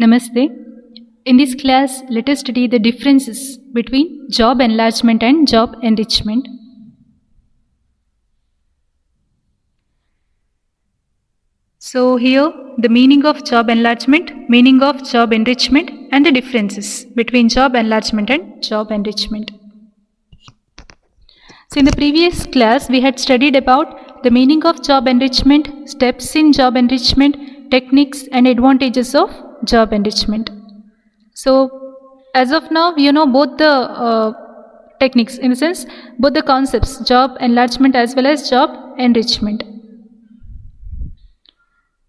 Namaste. In this class, let us study the differences between job enlargement and job enrichment. So here, the meaning of job enlargement, meaning of job enrichment, and the differences between job enlargement and job enrichment. So in the previous class, we had studied about the meaning of job enrichment, steps in job enrichment, techniques and advantages of job enrichment. So as of now, you know both the techniques, in the sense both the concepts, job enlargement as well as job enrichment.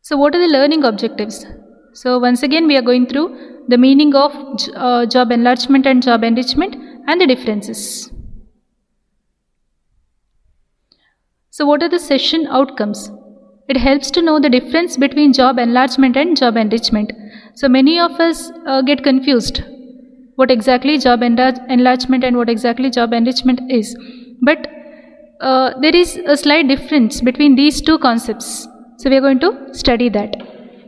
So what are the learning objectives? So once again we are going through the meaning of job enlargement and job enrichment and the differences. So what are the session outcomes? It helps to know the difference between job enlargement and job enrichment. So many of us get confused what exactly job enlargement and what exactly job enrichment is. But there is a slight difference between these two concepts. So we are going to study that.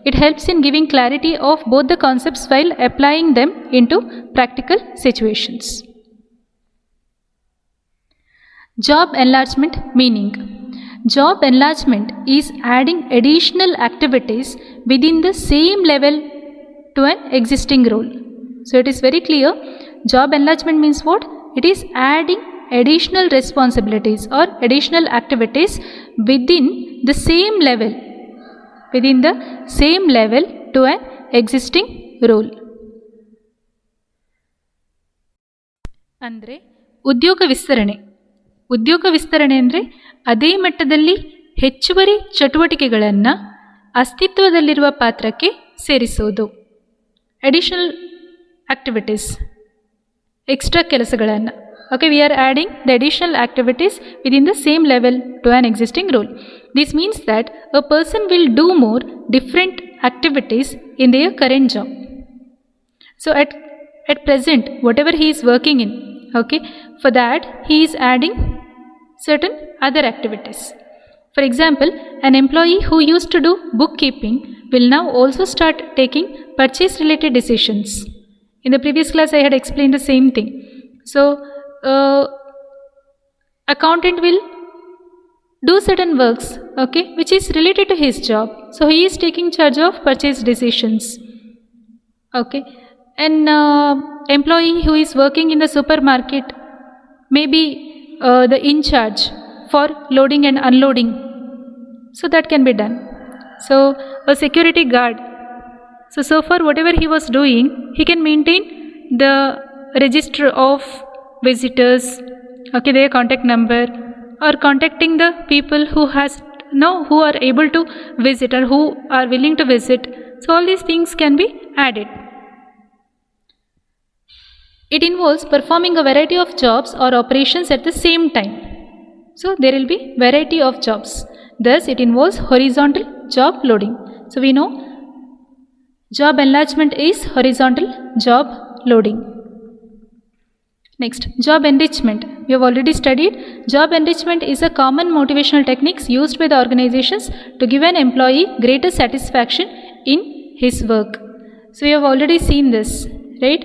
It helps in giving clarity of both the concepts while applying them into practical situations. Job enlargement meaning. Job enlargement is adding additional activities within the same level to an existing role. So it is very clear. Job enlargement means what? It is adding additional responsibilities or additional activities within the same level to an existing role. ಅಂದರೆ ಉದ್ಯೋಗ ವಿಸ್ತರಣೆ ಅಂದರೆ ಅದೇ ಮಟ್ಟದಲ್ಲಿ ಹೆಚ್ಚುವರಿ ಚಟುವಟಿಕೆಗಳನ್ನು ಅಸ್ತಿತ್ವದಲ್ಲಿರುವ ಪಾತ್ರಕ್ಕೆ ಸೇರಿಸುವುದು. ಅಡಿಷನಲ್ ಆಕ್ಟಿವಿಟೀಸ್, ಎಕ್ಸ್ಟ್ರಾ ಕೆಲಸಗಳನ್ನು. Okay, we are adding the additional activities within the same level to an existing role. This means that a person will do more different activities in their current job. So at present, whatever he is working in, okay, for that he is adding certain other activities. For example, an employee who used to do bookkeeping will now also start taking purchase related decisions. In the previous class I had explained the same thing. So accountant will do certain works, okay, which is related to his job. So he is taking charge of purchase decisions. Okay, an employee who is working in the supermarket may be the in charge for loading and unloading. So that can be done. So a security guard. So far whatever he was doing, he can maintain the register of visitors, okay, their contact number, or contacting the people who are able to visit or who are willing to visit. So all these things can be added. It involves performing a variety of jobs or operations at the same time. So there will be variety of jobs. Thus it involves horizontal job loading. So we know job enlargement is horizontal job loading. Next, job enrichment. We have already studied. Job enrichment is a common motivational techniques used by the organizations to give an employee greater satisfaction in his work. So we have already seen this, right?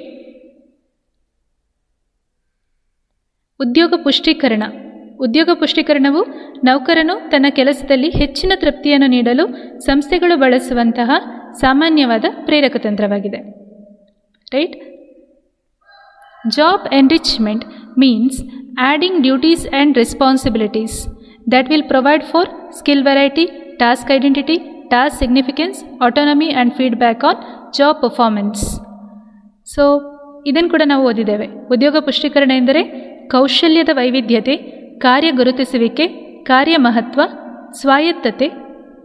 ಉದ್ಯೋಗ ಪುಷ್ಟೀಕರಣವು ನೌಕರನು ತನ್ನ ಕೆಲಸದಲ್ಲಿ ಹೆಚ್ಚಿನ ತೃಪ್ತಿಯನ್ನು ನೀಡಲು ಸಂಸ್ಥೆಗಳು ಬಳಸುವಂತಹ ಸಾಮಾನ್ಯವಾದ ಪ್ರೇರಕ ತಂತ್ರವಾಗಿದೆ. Right? Job enrichment means adding duties and responsibilities that will provide for skill variety, task identity, task significance, autonomy and feedback on job performance. So ಇದನ್ನು ಕೂಡ ನಾವು ಓದಿದ್ದೇವೆ. ಉದ್ಯೋಗ ಪುಷ್ಟೀಕರಣ ಎಂದರೆ ಕೌಶಲ್ಯದ ವೈವಿಧ್ಯತೆ, ಕಾರ್ಯ ಗುರುತಿಸುವಿಕೆ, ಕಾರ್ಯ ಮಹತ್ವ, ಸ್ವಾಯತ್ತತೆ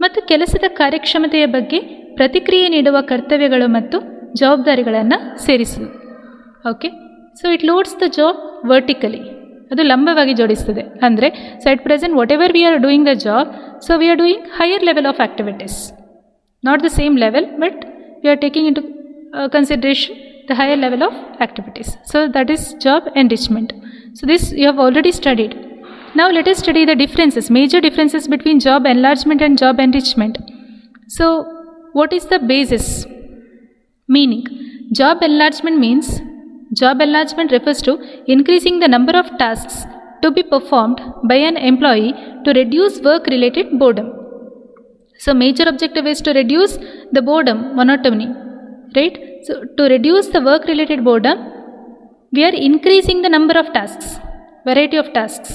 ಮತ್ತು ಕೆಲಸದ ಕಾರ್ಯಕ್ಷಮತೆಯ ಬಗ್ಗೆ ಪ್ರತಿಕ್ರಿಯೆ ನೀಡುವ ಕರ್ತವ್ಯಗಳು ಮತ್ತು ಜವಾಬ್ದಾರಿಗಳನ್ನು ಸೇರಿಸುವುದು. Okay, so it loads the job vertically, ಅದು ಲಂಬವಾಗಿ ಜೋಡಿಸ್ತದೆ. ಅಂದರೆ so at present whatever we are doing the job, so we are doing higher level of activities, not the same level, but we are taking in to consideration the higher level of activities. So that is job enrichment. So this you have already studied. Now let us study the differences, major differences between job enlargement and job enrichment. So what is the basis Meaning, job enlargement refers to increasing the number of tasks to be performed by an employee to reduce work-related boredom. So, major objective is to reduce the boredom, monotony, right? So, to reduce the work-related boredom, we are increasing the number of tasks, variety of tasks.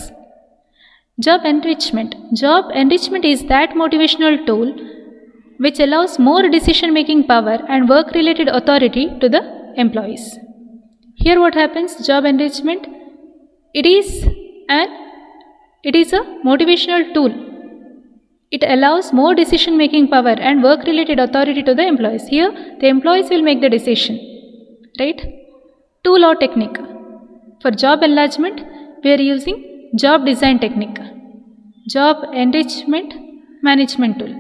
Job enrichment. Job enrichment is that motivational tool which allows more decision-making power and work-related authority to the employees. Here what happens? Job enrichment, it is a motivational tool. It allows more decision-making power and work-related authority to the employees. Here, the employees will make the decision, right? Tool or technique. For job enlargement, we are using job design technique. Job enrichment management tool.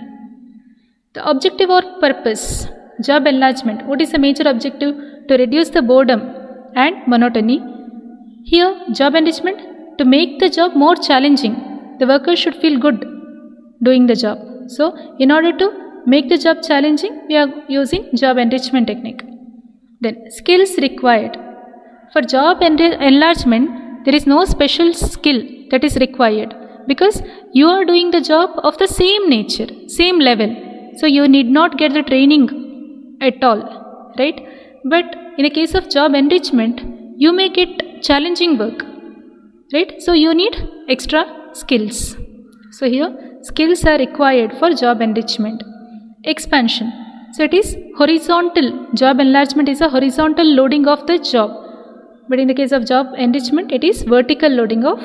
The objective or purpose. Job enlargement. What is the major objective? To reduce the boredom and monotony. Here, job enrichment, to make the job more challenging. The workers should feel good doing the job. So, in order to make the job challenging, we are using job enrichment technique. Then, skills required. For job enlargement, there is no special skill that is required because you are doing the job of the same nature, same level. So, you need not get the training at all, right? But in a case of job enrichment, you may get challenging work, right? So, you need extra skills. So, here skills are required for job enrichment. Expansion. So, it is horizontal. Job enlargement is a horizontal loading of the job. But in the case of job enrichment, it is vertical loading of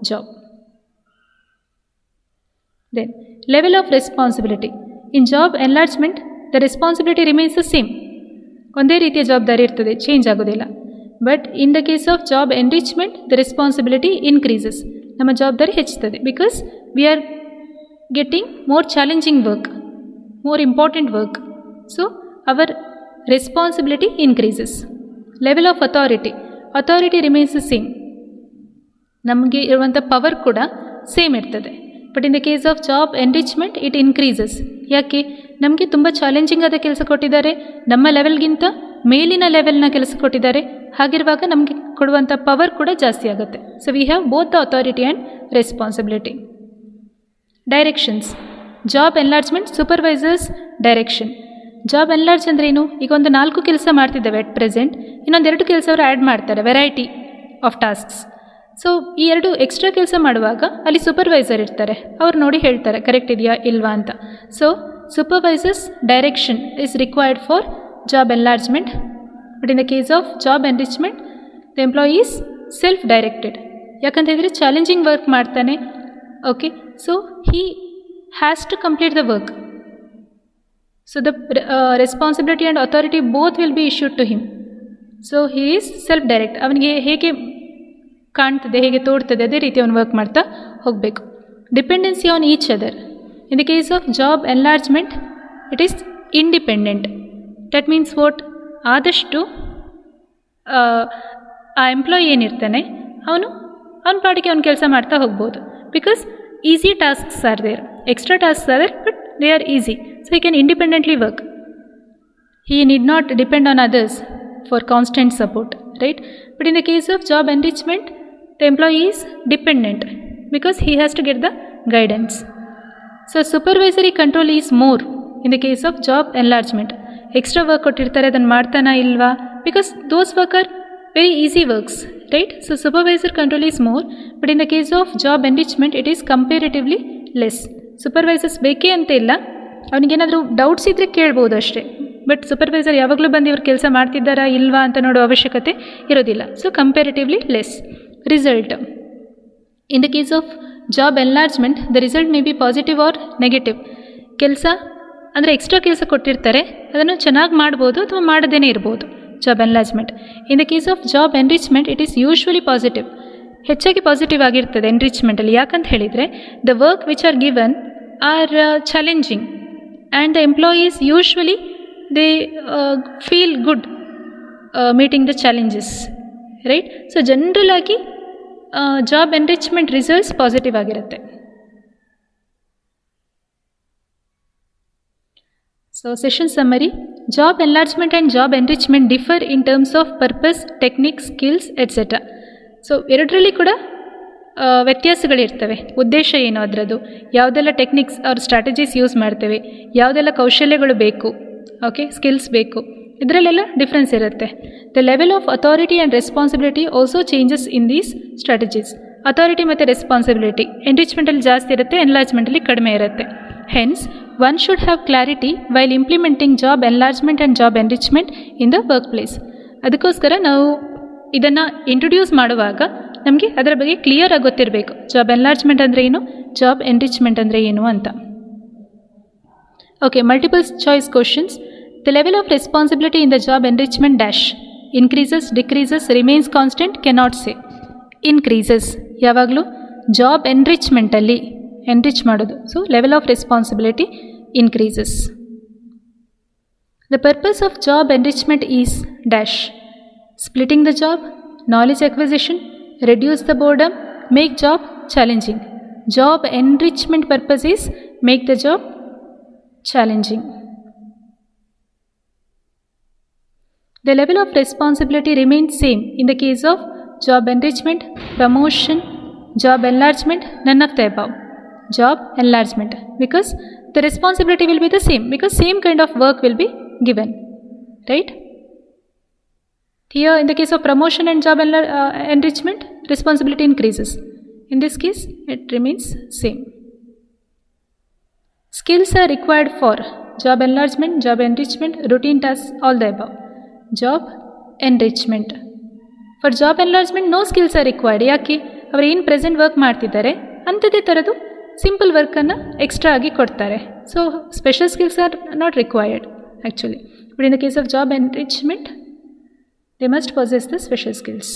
job. Then, level of responsibility. In job enlargement, the responsibility remains the same. ಒಂದೇ ರೀತಿಯ ಜವಾಬ್ದಾರಿ ಇರ್ತದೆ, change ಆಗೋದಿಲ್ಲ. But in the case of job enrichment, the responsibility increases. ನಮ್ಮ ಜವಾಬ್ದಾರಿ ಹೆಚ್ಚುತ್ತದೆ because we are getting more challenging work, more important work. So our responsibility increases. Level of authority remains the same. ನಮಗೆ ಇರುವಂಥ power ಕೂಡ same ಇರ್ತದೆ. But in the case of job enrichment it increases. ಯಾಕೆ? ನಮಗೆ ತುಂಬ challenging ಆದ ಕೆಲಸ ಕೊಟ್ಟಿದ್ದಾರೆ, ನಮ್ಮ ಲೆವೆಲ್ಗಿಂತ ಮೇಲಿನ ಲೆವೆಲ್ನ ಕೆಲಸ ಕೊಟ್ಟಿದ್ದಾರೆ. ಹಾಗಿರುವಾಗ ನಮಗೆ ಕೊಡುವಂಥ ಪವರ್ ಕೂಡ ಜಾಸ್ತಿ ಆಗುತ್ತೆ. So we have both the authority and responsibility. Directions. Job enlargement, supervisors direction. Job enlarge ಅಂದ್ರೇನು? ಈಗ ಒಂದು 4 ಕೆಲಸ ಮಾಡ್ತಿದ್ದೇವೆ ಅಟ್ ಪ್ರೆಸೆಂಟ್, ಇನ್ನೊಂದು 2 ಕೆಲಸ ಅವರು ಆ್ಯಡ್ ಮಾಡ್ತಾರೆ, ವೆರೈಟಿ ಆಫ್ ಟಾಸ್ಕ್ಸ್. ಸೊ ಈ 2 ಎಕ್ಸ್ಟ್ರಾ ಕೆಲಸ ಮಾಡುವಾಗ ಅಲ್ಲಿ ಸೂಪರ್ವೈಸರ್ ಇರ್ತಾರೆ, ಅವ್ರು ನೋಡಿ ಹೇಳ್ತಾರೆ ಕರೆಕ್ಟ್ ಇದೆಯಾ ಇಲ್ವಾ ಅಂತ. So supervisors direction is required for job enlargement. But in the case of job enrichment, the employee is self directed. ಯಾಕಂತ ಹೇಳಿದರೆ ಚಾಲೆಂಜಿಂಗ್ ವರ್ಕ್ ಮಾಡ್ತಾನೆ. Okay, so he has to complete the work. So the responsibility and authority both will be issued to him. So he is self direct. ಅವನಿಗೆ ಹೇಗೆ ಕಾಣ್ತದೆ, ಹೇಗೆ ತೋಡ್ತದೆ, ಅದೇ ರೀತಿ ಅವನು ವರ್ಕ್ ಮಾಡ್ತಾ ಹೋಗಬೇಕು. Dependency on each other. In the case of job enlargement, it is independent. That means what? ಆದಷ್ಟು ಆ ಎಂಪ್ಲಾಯಿ ಏನಿರ್ತಾನೆ ಅವನ ಪಾಡಿಗೆ ಅವ್ನು ಕೆಲಸ ಮಾಡ್ತಾ ಹೋಗ್ಬೋದು. Because easy tasks are there, extra tasks are there, but they are easy. So he can independently work. He need not depend on others for constant support, right? But in the case of job enrichment, the employee is dependent because he has to get the guidance. So supervisory control is more in the case of job enlargement. Extra work ಕೊಟ್ಟಿರ್ತಾರೆ, ಅದನ್ನು ಮಾಡ್ತಾನಾ ಇಲ್ವಾ? Because those work are very easy works, right? So supervisor control is more, but in the case of job enrichment, it is comparatively less. Supervisors ಬೇಕೇ ಅಂತ ಇಲ್ಲ, ಅವನಿಗೇನಾದರೂ doubts ಇದ್ದರೆ ಕೇಳ್ಬೋದು ಅಷ್ಟೇ. ಬಟ್ ಸೂಪರ್ವೈಸರ್ ಯಾವಾಗಲೂ ಬಂದು ಇವ್ರು ಕೆಲಸ ಮಾಡ್ತಿದ್ದಾರಾ ಇಲ್ವಾ ಅಂತ ನೋಡೋ ಅವಶ್ಯಕತೆ ಇರೋದಿಲ್ಲ. So comparatively less. Result. In the case of job enlargement, the result may be positive or negative. ಕೆಲಸ ಅಂದರೆ ಎಕ್ಸ್ಟ್ರಾ ಕೆಲಸ ಕೊಟ್ಟಿರ್ತಾರೆ, ಅದನ್ನು ಚೆನ್ನಾಗಿ ಮಾಡ್ಬೋದು ಅಥವಾ ಮಾಡದೇನೆ ಇರ್ಬೋದು job enlargement. In the case of job enrichment, it is usually positive. ಹೆಚ್ಚಾಗಿ ಪಾಸಿಟಿವ್ ಆಗಿರ್ತದೆ ಎನ್ರಿಚ್ಮೆಂಟಲ್ಲಿ. ಯಾಕಂತ ಹೇಳಿದರೆ the work which are given are challenging and the employees usually they feel good meeting the challenges, right? So general ಆಗಿ job enrichment results positive ಆಗಿರುತ್ತೆ. So session summary. Job enlargement and job enrichment differ in terms of purpose, technique, skills, etc. So ಎರಡರಲ್ಲಿ ಕೂಡ ವ್ಯತ್ಯಾಸಗಳಿರ್ತವೆ. ಉದ್ದೇಶ ಏನು ಅದರದ್ದು, ಯಾವುದೆಲ್ಲ techniques ಅವ್ರ strategies use ಮಾಡ್ತೇವೆ, ಯಾವುದೆಲ್ಲ ಕೌಶಲ್ಯಗಳು ಬೇಕು, ಓಕೆ, ಸ್ಕಿಲ್ಸ್ ಬೇಕು, ಇದರಲ್ಲೆಲ್ಲ ಡಿಫ್ರೆನ್ಸ್ ಇರುತ್ತೆ. The level of authority and responsibility also changes in these strategies. Authority ಮತ್ತು ರೆಸ್ಪಾನ್ಸಿಬಿಲಿಟಿ ಎಂರಿಚ್ಮೆಂಟಲ್ಲಿ ಜಾಸ್ತಿ ಇರುತ್ತೆ, ಎನ್ಲಾರ್ಜ್ಮೆಂಟಲ್ಲಿ ಕಡಿಮೆ ಇರುತ್ತೆ. Hence one should have clarity while implementing job enlargement and job enrichment in the workplace. ಅದಕ್ಕೋಸ್ಕರ ನಾವು ಇದನ್ನು ಇಂಟ್ರೊಡ್ಯೂಸ್ ಮಾಡುವಾಗ ನಮಗೆ ಅದರ ಬಗ್ಗೆ ಕ್ಲಿಯರ್ ಆಗಿ ಗೊತ್ತಿರಬೇಕು. ಜಾಬ್ ಎನ್ಲಾರ್ಜ್ಮೆಂಟ್ ಅಂದರೆ ಏನು, ಜಾಬ್ ಎನ್ರಿಚ್ಮೆಂಟ್ ಅಂದರೆ ಏನು ಅಂತ. Okay, multiple choice questions. The level of responsibility in the job enrichment dash increases, decreases, remains constant, cannot say. Increases ಯಾವಾಗಲೂ ಜಾಬ್ ಎನ್ರಿಚ್ಮೆಂಟಲ್ಲಿ ಎನ್ರಿಚ್ ಮಾಡೋದು. So level of responsibility increases. The purpose of job enrichment is dash splitting the job, knowledge acquisition, reduce the boredom, make job challenging. Job enrichment purpose is make the job challenging. The level of responsibility remains same in the case of job enrichment, promotion, job enlargement, none of the above. Job enlargement, because the responsibility will be the same, because same kind of work will be given, right? Here in the case of promotion and job enrichment, responsibility increases. In this case it remains same. Skills are required for job enlargement, job enrichment, routine tasks, all the above. Job enrichment. For job enlargement no skills are required. ಯಾಕೆ, ಅವರು ಏನು present work ಮಾಡ್ತಿದ್ದಾರೆ ಅಂಥದ್ದೇ ಥರದ್ದು simple ವರ್ಕನ್ನು extra ಆಗಿ ಕೊಡ್ತಾರೆ. So special skills are not required actually. But in the case of job enrichment they must possess the special skills.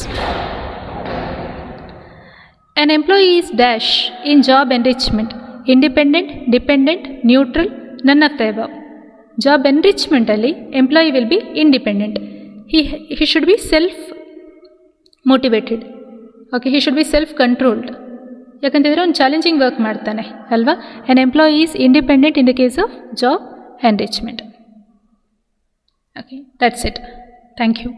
An employee is dash in job enrichment: independent, dependent, neutral, none of the above. Job enrichment ಅಲ್ಲಿ employee will be independent. He should be self motivated. Okay, he should be self controlled. ಯಾಕಂತಂದರೆ ಒಂದು challenging work ಮಾಡ್ತಾನೆ ಅಲ್ವಾ. An employee is independent in the case of job enrichment. Okay, that's it. Thank you.